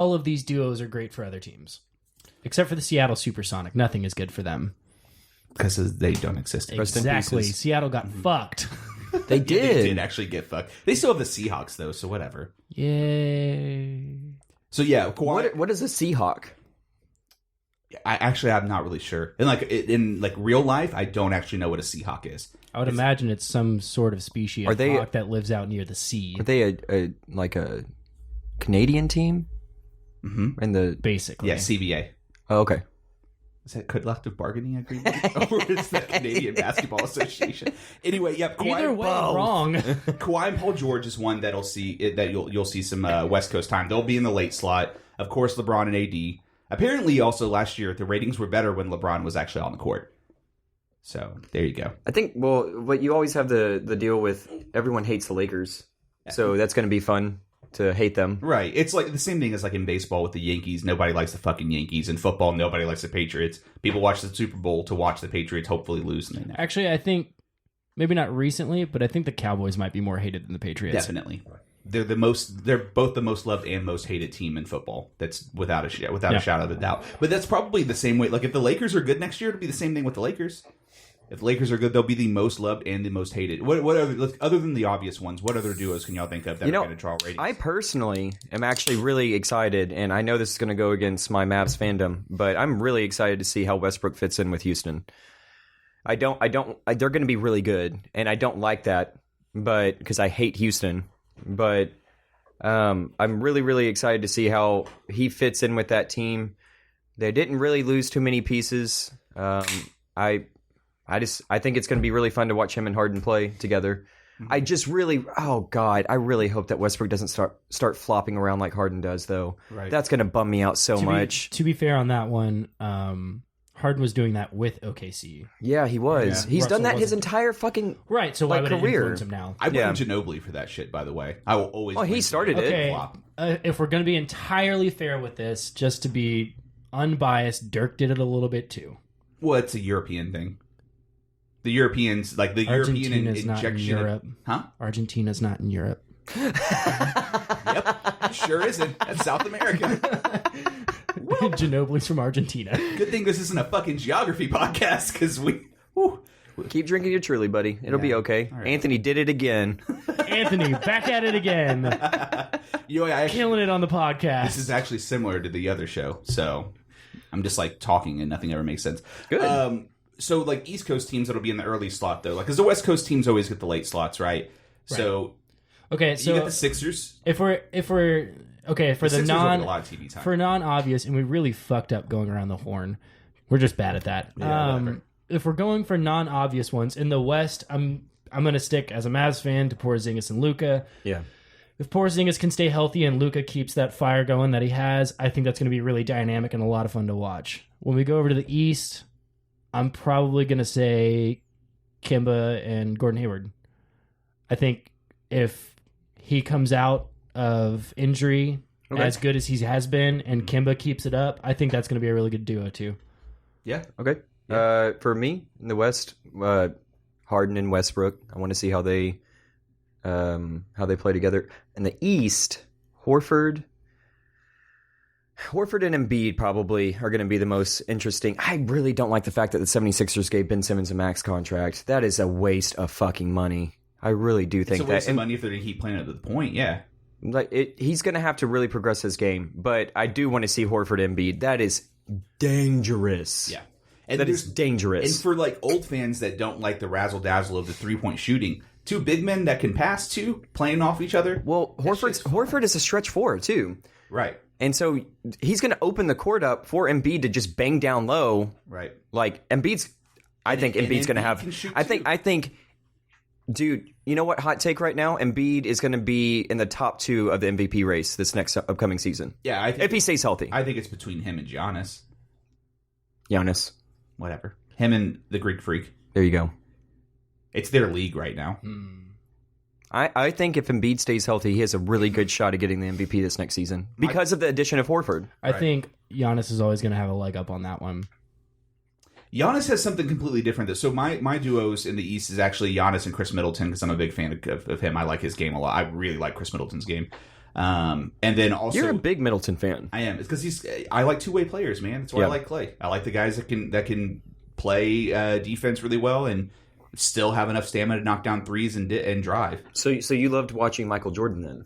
all of these duos are great for other teams. Except for the Seattle Supersonic. Nothing is good for them. Because they don't exist. Exactly. Seattle got fucked. They did. They did actually get fucked. They still have the Seahawks, though, so whatever. Yay. So, yeah. Kawhi, What is a Seahawk? I'm not really sure. In real life, I don't actually know what a Seahawk is. I would imagine it's some sort of species of hawk that lives out near the sea. Are they a Canadian team? Mm-hmm. Basically. Yeah, CBA. Oh, okay. Is that collective bargaining agreement? Or is that Canadian Basketball Association? Anyway, yep. Either way, wrong. Kawhi and Paul George is one that you'll see some West Coast time. They'll be in the late slot. Of course, LeBron and AD. Apparently, also last year, the ratings were better when LeBron was actually on the court. So, there you go. I think, but you always have the deal with everyone hates the Lakers. So that's going to be fun to hate them. Right. It's like the same thing as like in baseball with the Yankees. Nobody likes the fucking Yankees. In football, nobody likes the Patriots. People watch the Super Bowl to watch the Patriots hopefully lose. And Actually, I think, maybe not recently, but I think the Cowboys might be more hated than the Patriots. Definitely. They're both the most loved and most hated team in football. That's without a shadow of a doubt. But that's probably the same way. Like if the Lakers are good next year, it'll be the same thing with the Lakers. If the Lakers are good, they'll be the most loved and the most hated. What other than the obvious ones? What other duos can y'all think of that are going to draw ratings? I personally am actually really excited, and I know this is going to go against my Mavs fandom, but I'm really excited to see how Westbrook fits in with Houston. They're going to be really good, and I don't like that, but because I hate Houston. But I'm really, really excited to see how he fits in with that team. They didn't really lose too many pieces. I think it's going to be really fun to watch him and Harden play together. I just really, I really hope that Westbrook doesn't start flopping around like Harden does, though. Right. That's going to bum me out so much. To be fair on that one, Harden was doing that with OKC. Yeah, he was. Yeah. He's Russell done that his wasn't. entire fucking right. So why would career. it influence him now? I blame Ginobili for that shit, by the way. I will always blame he started it. Okay, if we're going to be entirely fair with this, just to be unbiased, Dirk did it a little bit too. Well, it's a European thing. The Europeans, like the European injection. Not in Europe. Huh? Argentina's not in Europe. Yep, sure isn't. That's South America. Ginobili's from Argentina. Good thing this isn't a fucking geography podcast, because keep drinking your Truly, buddy. It'll be okay. Right. Anthony did it again. Anthony, back at it again. Killing it on the podcast. This is actually similar to the other show, so I'm just like talking and nothing ever makes sense. Good. So like East Coast teams that'll be in the early slot though, like because the West Coast teams always get the late slots, right? So okay, so you get the Sixers. If we're okay for the non-obvious, and we really fucked up going around the horn. We're just bad at that. Yeah, if we're going for non-obvious ones in the West, I'm gonna stick as a Mavs fan to Porzingis and Luka. Yeah. If Porzingis can stay healthy and Luka keeps that fire going that he has, I think that's going to be really dynamic and a lot of fun to watch. When we go over to the East, I'm probably going to say Kemba and Gordon Hayward. I think if he comes out of injury as good as he has been and Kemba keeps it up, I think that's going to be a really good duo too. Yeah. Okay. Yeah. For me, in the West, Harden and Westbrook, I want to see how they play together. In the East, Horford and Embiid probably are going to be the most interesting. I really don't like the fact that the 76ers gave Ben Simmons a max contract. That is a waste of fucking money. I really do think that. It's a waste of money if they're going to keep playing it to the point, yeah. He's going to have to really progress his game, but I do want to see Horford and Embiid. That is dangerous. Yeah. And that is dangerous. And for like old fans that don't like the razzle-dazzle of the three-point shooting, two big men that can pass too, playing off each other. Well, Horford is a stretch four too. Right. And so he's going to open the court up for Embiid to just bang down low. Right. Like Embiid's going to have. I think, dude, you know what? Hot take right now. Embiid is going to be in the top 2 of the MVP race this next upcoming season. Yeah, if he stays healthy. I think it's between him and Giannis. Whatever. Him and the Greek Freak. There you go. It's their league right now. I think if Embiid stays healthy, he has a really good shot at getting the MVP this next season because of the addition of Horford. I think Giannis is always going to have a leg up on that one. Giannis has something completely different. So my duos in the East is actually Giannis and Chris Middleton because I'm a big fan of him. I like his game a lot. I really like Chris Middleton's game. And then also, You're a big Middleton fan. I am. It's because I like two-way players, man. That's why I like Clay. I like the guys that can play defense really well and still have enough stamina to knock down threes and drive. So you loved watching Michael Jordan then?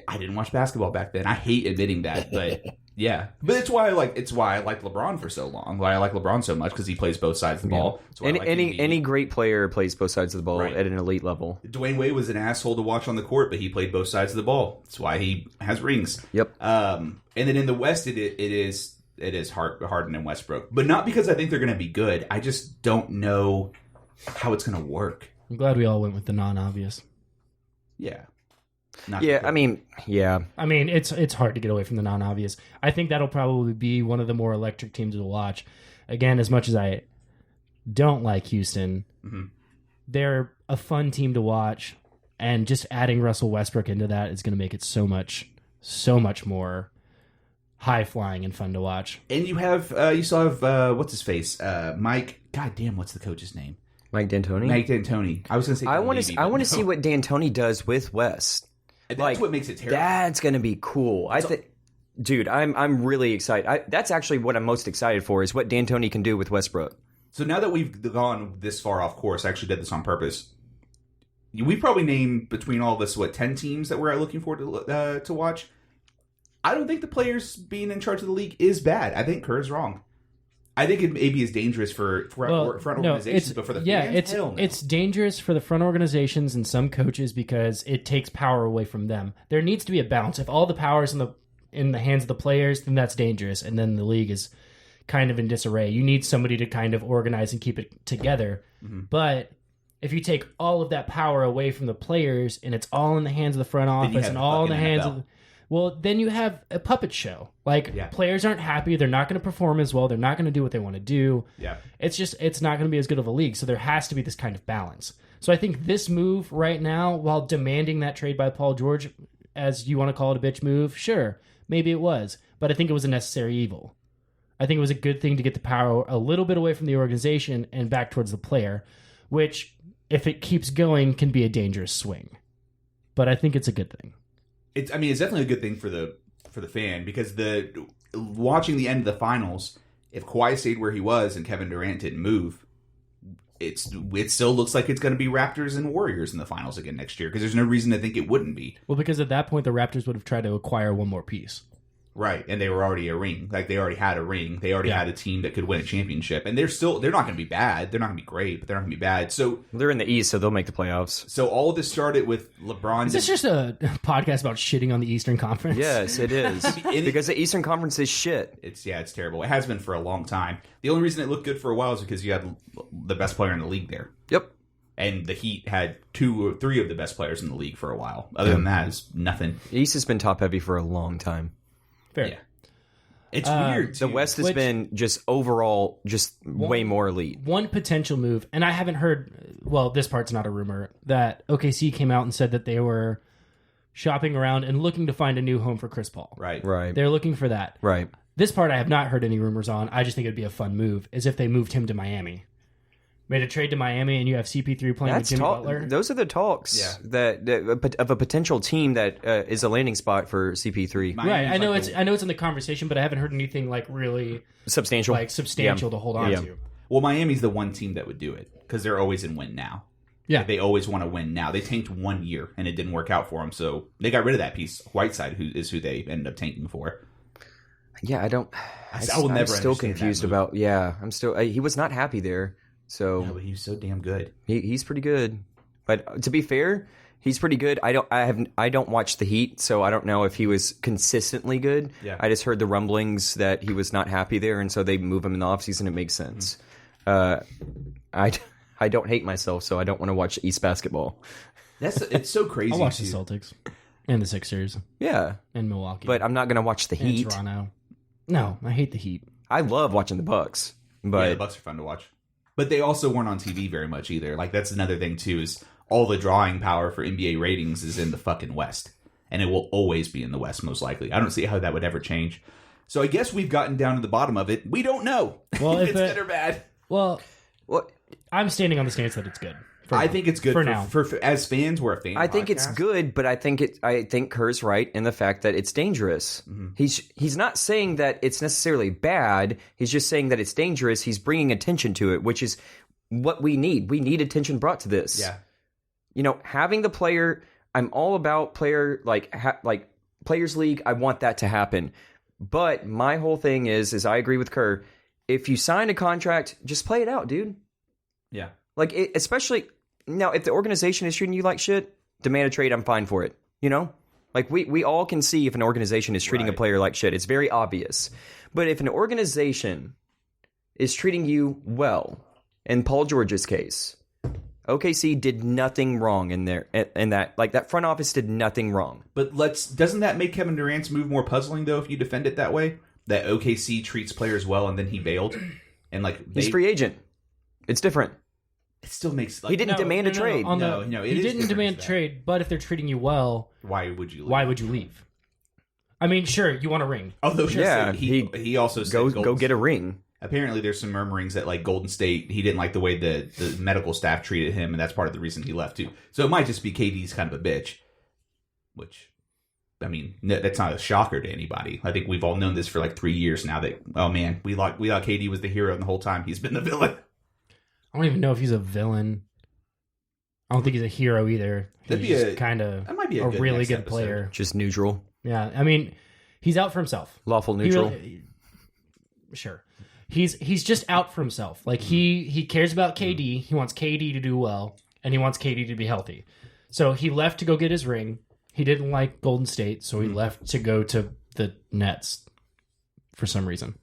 I didn't watch basketball back then. I hate admitting that, but yeah. But it's why I like LeBron for so long. Why I like LeBron so much because he plays both sides of the ball. Any great player plays both sides of the ball Right. at an elite level. Dwayne Wade was an asshole to watch on the court, but he played both sides of the ball. That's why he has rings. Yep. And then in the West, it is Harden and Westbrook, but not because I think they're going to be good. I just don't know how it's going to work. I'm glad we all went with the non-obvious. Yeah. I mean, it's hard to get away from the non-obvious. I think that'll probably be one of the more electric teams to watch. Again, as much as I don't like Houston, they're a fun team to watch, and just adding Russell Westbrook into that is going to make it so much more high-flying and fun to watch. And you still have what's his face, Mike. God damn, what's the coach's name? Mike D'Antoni. Mike D'Antoni. I was going to say. I want to see what D'Antoni does with West. That's what makes it terrible. That's going to be cool. I think, dude, I'm really excited. That's actually what I'm most excited for is what D'Antoni can do with Westbrook. So now that we've gone this far off course, I actually did this on purpose. We probably named between all of us 10 teams that we're looking forward to watch. I don't think the players being in charge of the league is bad. I think Kerr's wrong. I think it maybe is dangerous for front organizations, but for the fans, hell no. It's dangerous for the front organizations and some coaches because it takes power away from them. There needs to be a balance. If all the power is in the hands of the players, then that's dangerous, and then the league is kind of in disarray. You need somebody to kind of organize and keep it together. But if you take all of that power away from the players and it's all in the hands of the front office and all in the hands of well, then you have a puppet show. Players aren't happy. They're not going to perform as well. They're not going to do what they want to do. Yeah. It's not going to be as good of a league. So there has to be this kind of balance. So I think this move right now, while demanding that trade by Paul George, as you want to call it a bitch move, sure, maybe it was. But I think it was a necessary evil. I think it was a good thing to get the power a little bit away from the organization and back towards the player, which, if it keeps going, can be a dangerous swing. But I think it's a good thing. It's definitely a good thing for the fan because watching the end of the finals, if Kawhi stayed where he was and Kevin Durant didn't move, it still looks like it's going to be Raptors and Warriors in the finals again next year because there's no reason to think it wouldn't be. Well, because at that point the Raptors would have tried to acquire one more piece. Right, and they were already a ring. They already had a ring. They already had a team that could win a championship. And they're not going to be bad. They're not going to be great, but they're not going to be bad. So they're in the East, so they'll make the playoffs. So all of this started with LeBron. Is this just a podcast about shitting on the Eastern Conference? Yes, it is. Because the Eastern Conference is shit. It's terrible. It has been for a long time. The only reason it looked good for a while is because you had the best player in the league there. Yep. And the Heat had 2 or 3 of the best players in the league for a while. Other than that, it's nothing. The East has been top heavy for a long time. Fair. Yeah. It's weird. The West has been just overall way more elite. One potential move, and I haven't heard, well, this part's not a rumor, that OKC came out and said that they were shopping around and looking to find a new home for Chris Paul. Right. They're looking for that. Right. This part I have not heard any rumors on. I just think it'd be a fun move, is if they moved him to Miami. Made a trade to Miami, and you have CP3 playing with Jimmy Butler. Those are the talks that of a potential team that is a landing spot for CP3. Right, I know it's in the conversation, but I haven't heard anything really substantial, to hold on to. Well, Miami's the one team that would do it because they're always in win now. Yeah, they always want to win now. They tanked 1 year and it didn't work out for them, so they got rid of that piece. Whiteside, who they ended up tanking for. Yeah, I will never. I'm still confused about. Yeah, I'm still. He was not happy there. So but he's so damn good. He's pretty good. But to be fair, he's pretty good. I don't watch the Heat, so I don't know if he was consistently good. Yeah. I just heard the rumblings that he was not happy there, and so they move him in the offseason. It makes sense. I don't hate myself, so I don't want to watch East basketball. It's so crazy. I'll watch the Celtics and the Sixers. Yeah, and Milwaukee. But I'm not going to watch the Heat. And Toronto. No, I hate the Heat. I love watching the Bucks. But the Bucks are fun to watch. But they also weren't on TV very much either. That's another thing, too, is all the drawing power for NBA ratings is in the fucking West. And it will always be in the West, most likely. I don't see how that would ever change. So I guess we've gotten down to the bottom of it. We don't know if it's good or bad. Well, I'm standing on the stance that it's good I think it's good for now. For as fans, we're a fan. I think it's podcast. good, but I think Kerr's right in the fact that it's dangerous. He's not saying that it's necessarily bad. He's just saying that it's dangerous. He's bringing attention to it, which is what we need. We need attention brought to this. Yeah. You know, having the player. I'm all about player like Players League. I want that to happen. But my whole thing is I agree with Kerr. If you sign a contract, just play it out, dude. Yeah. Like, especially now, if the organization is treating you like shit, demand a trade. I'm fine for it. You know, like we all can see if an organization is treating a player like shit. It's very obvious. But if an organization is treating you well, in Paul George's case, OKC did nothing wrong in there. In that, like that front office did nothing wrong. But doesn't that make Kevin Durant's move more puzzling though? If you defend it that way, that OKC treats players well and then he bailed, and like He's free agent. It's different. It still makes He didn't demand a trade. No, it he is didn't different demand a as that. trade, but if they're treating you well, Why would you leave? why would you leave? I mean, sure, you want a ring. Although Yeah, he also said Go get a ring. Apparently, there's some murmurings that like Golden State, he didn't like the way the medical staff treated him, and that's part of the reason he left too. So it might just be KD's kind of a bitch, which, I mean, no, that's not a shocker to anybody. I think we've all known this for like 3 years now. That we thought KD was the hero, and the whole time he's been the villain. I don't even know if he's a villain. I don't think he's a hero either. That'd He's be just kind of that might be a good really next good episode. player. Just neutral. Yeah, I mean, he's out for himself. Lawful He neutral. Sure. He's just out for himself. Like he cares about KD. He wants KD to do well, and he wants KD to be healthy. So he left to go get his ring. He didn't like Golden State, so he left to go to the Nets for some reason.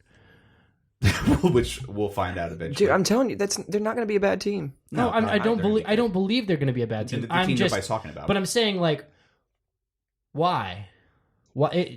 Which we'll find out eventually. Dude, I'm telling you, they're not going to be a bad team. No, I don't they're believe. gonna I don't believe they're going to be a bad be team. the I'm team just. nobody's talking about. But I'm saying like, why? Why?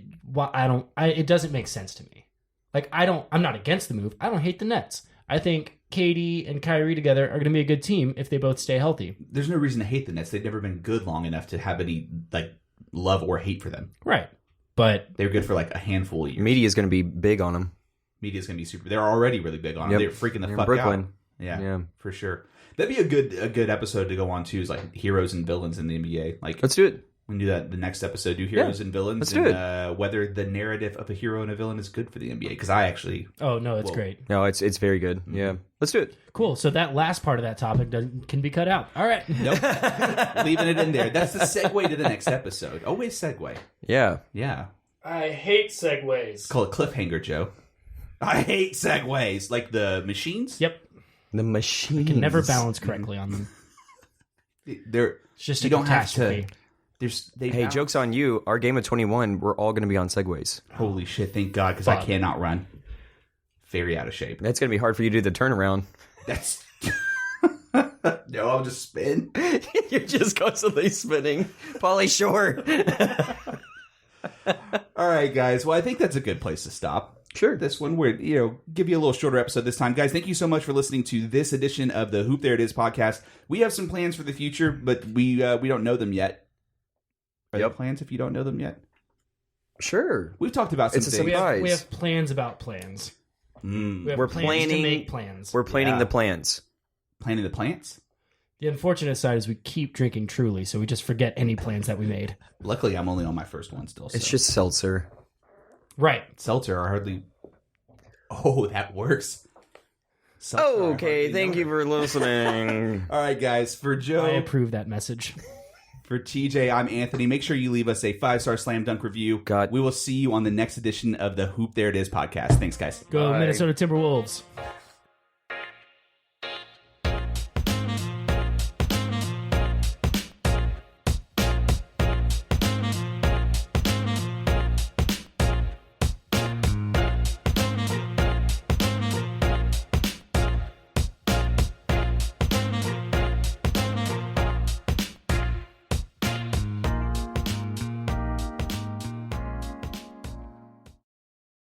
I don't. It doesn't make sense to me. Like I'm not against the move. I don't hate the Nets. I think KD and Kyrie together are going to be a good team if they both stay healthy. There's no reason to hate the Nets. They've never been good long enough to have any like love or hate for them. Right. But They were good for like a handful of years. Media is going to be big on them. Media's gonna be super. They're already really big on it. Yep. They're freaking the They're in fuck Brooklyn. out. Yeah, Yeah. for sure. That'd be a good episode to go on too. Is like heroes and villains in the NBA. Like Let's do it. we can do that the next episode. Do heroes and villains. let's do and, whether the narrative of a hero and a villain is good for the NBA. Because I actually oh no, it's Whoa. great. No, it's very good. Yeah. Let's do it. Cool. So that last part of that topic can be cut out. All right. nope leaving it in there. That's the segue to the next episode. Always segue. Yeah. Yeah, I hate segues. call it cliffhanger, Joe. I hate segues like the machines. Yep. The machine Can never balance correctly on them. They're It's just you a don't have catastrophe. to. They Hey, balance- joke's on you. Our game of 21, we're all going to be on segways. Holy shit! Thank God, because I Fuck. cannot run. Very out of shape. That's going to be hard for you to do the turnaround. That's no. I'll just spin. You're just constantly spinning. Pauly Shore. All right, guys. Well, I think that's a good place to stop. Sure. This one, we're give you a little shorter episode this time, guys. Thank you so much for listening to this edition of the Hoop There It Is podcast. We have some plans for the future, but we don't know them yet. Are there plans if you don't know them yet? Sure. We've talked about some It's a things. surprise. We have plans about plans. We have We're plans planning- to make plans. We're planning Yeah. the plans. Planting the plants. The unfortunate side is we keep drinking Truly, so we just forget any plans that we made. Luckily, I'm only on my first one still. It's so. just seltzer. Right. seltzer. Are hardly. Oh, that works. Seltzer are Okay, hardly thank you known. for listening. All right, guys. For I Joe, approve that message. for TJ, I'm Anthony. Make sure you leave us a 5-star slam dunk review. God. We will see you on the next edition of the Hoop There It Is podcast. Thanks, guys. Go Bye. Minnesota Timberwolves.